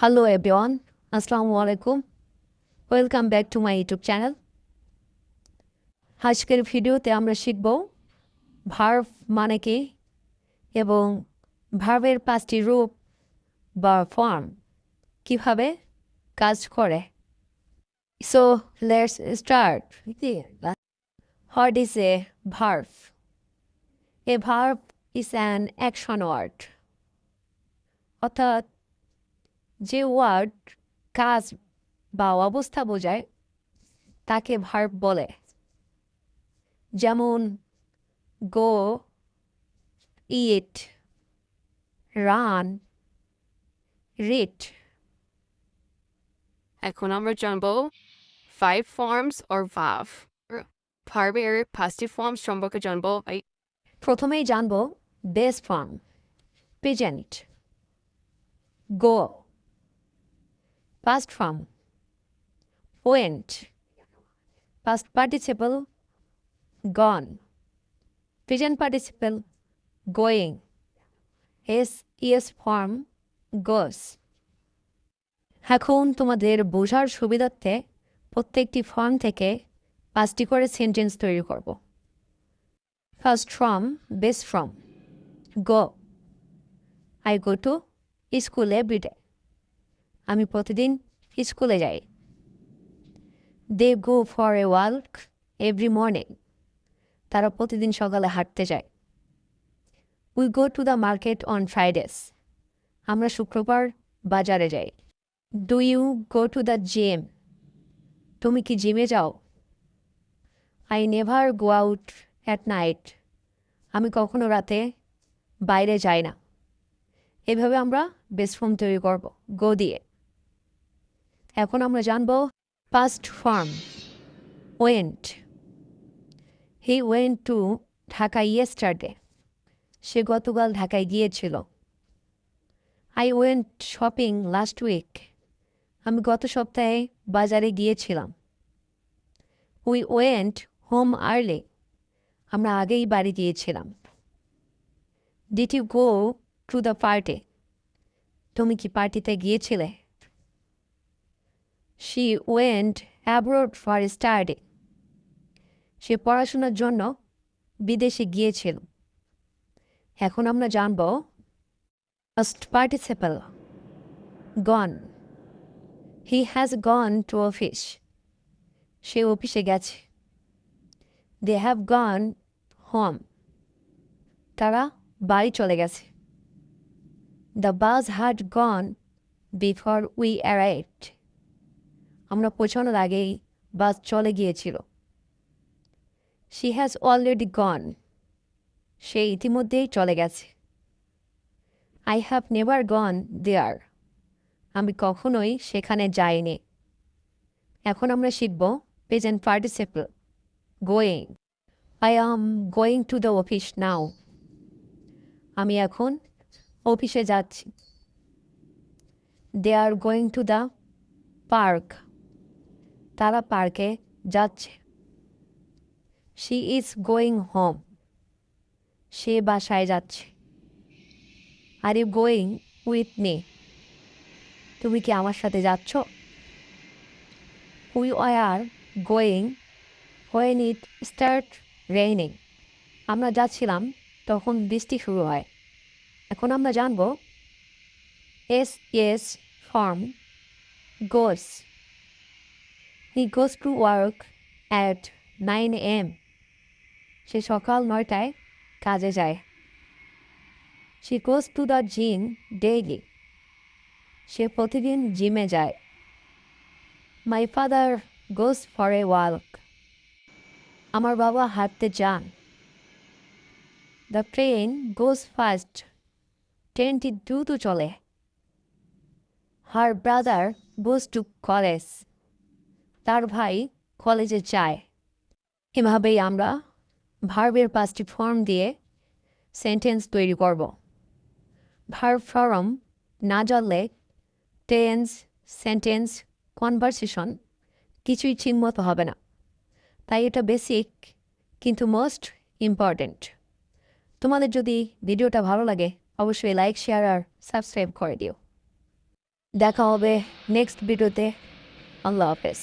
Hello everyone, Assalamu alaikum. Welcome back to my YouTube channel. আজকের ভিডিওতে আমরা শিখব ভার্ব মানে কি এবং ভার্বের 5টি রূপ বা ফর্ম কিভাবে কাজ করে। So let's start. What is a verb? A verb is an action word. অর্থাৎ যে ওয়ার্ড কাজ বা অবস্থা বোঝায় তাকে ভার্ব বলে। যেমন go, eat, run, read. এখন আমরা জানবো 5 forms or verb. ভার্বের 5টি forms সম্পর্কে জানবো। প্রথমেই জানব base form present go, past form went, past participle gone, present participle going, es form goes. এখন তোমাদের বোঝার সুবিধার্থে প্রত্যেকটি ফর্ম থেকে 5টি করে সেন্টেন্স তৈরি করব। First form base form go. I go to school every day. আমি প্রতিদিন স্কুলে যাই। They go for a walk every morning. তারা প্রতিদিন সকালে হাঁটতে যায়। We go to the market on Fridays. আমরা শুক্রবার বাজারে যাই। Do you go to the gym? তুমি কি জিমে যাও? I never go out at night. আমি কখনো রাতে বাইরে যাই না। এভাবে আমরা বেস ফর্ম তৈরি করব গো দিয়ে। এখন আমরা জানব past form went. He went to Dhaka yesterday. সে গতকাল ঢাকায় গিয়েছিল। I went shopping last week. আমি গত সপ্তাহে বাজারে গিয়েছিলাম। We went home early. আমরা আগেই বাড়ি গিয়েছিলাম। Did you go to the party? তুমি কি পার্টিতে গিয়েছিলে? She went abroad for study. সে পড়াশোনার জন্য বিদেশে গিয়েছিল। এখন আমরা জানব first participle gone. He has gone to office. সে অফিসে গেছে। They have gone home. তারা বাড়ি চলে গেছে। The bus had gone before we arrived. আমরা পৌঁছানোর আগেই বাস চলে গিয়েছিল। She has already gone. সে ইতিমধ্যেই চলে গেছে। I have never gone there. আমি কখনোই সেখানে যাইনি। এখন আমরা শিখব present participle going. I am going to the office now. আমি এখন অফিসে যাচ্ছি। They are going to the park. তারা পার্কে যাচ্ছে। She is going home. সে বাসায় যাচ্ছে। Are you going with me? তুমি কি আমার সাথে যাচ্ছ? We are going when it start raining. আমরা যাচ্ছিলাম তখন বৃষ্টি শুরু হয়। এখন আমরা জানব S form goes. He goes to work at 9 AM. সে সকাল 9টায় কাজে যায়। She goes to the gym daily. সে প্রতিদিন জিমে যায়। My father goes for a walk. আমার বাবা হাঁটতে যান। The train goes fast. ট্রেনটি দ্রুত চলে। Her brother goes to college. তার ভাই কলেজে যায়। এভাবেই আমরা ভার্বের 5টি ফর্ম দিয়ে সেন্টেন্স তৈরি করব। ভার্ব ফর্ম না জানলে টেন্স, সেন্টেন্স, কনভারসেশন কিছুই ঠিকমতো হবে না। তাই এটা বেসিক কিন্তু মোস্ট ইম্পর্ট্যান্ট। তোমাদের যদি ভিডিওটা ভালো লাগে অবশ্যই লাইক, শেয়ার আর সাবস্ক্রাইব করে দিও। দেখা হবে নেক্সট ভিডিওতে। আল্লাহ হাফেজ।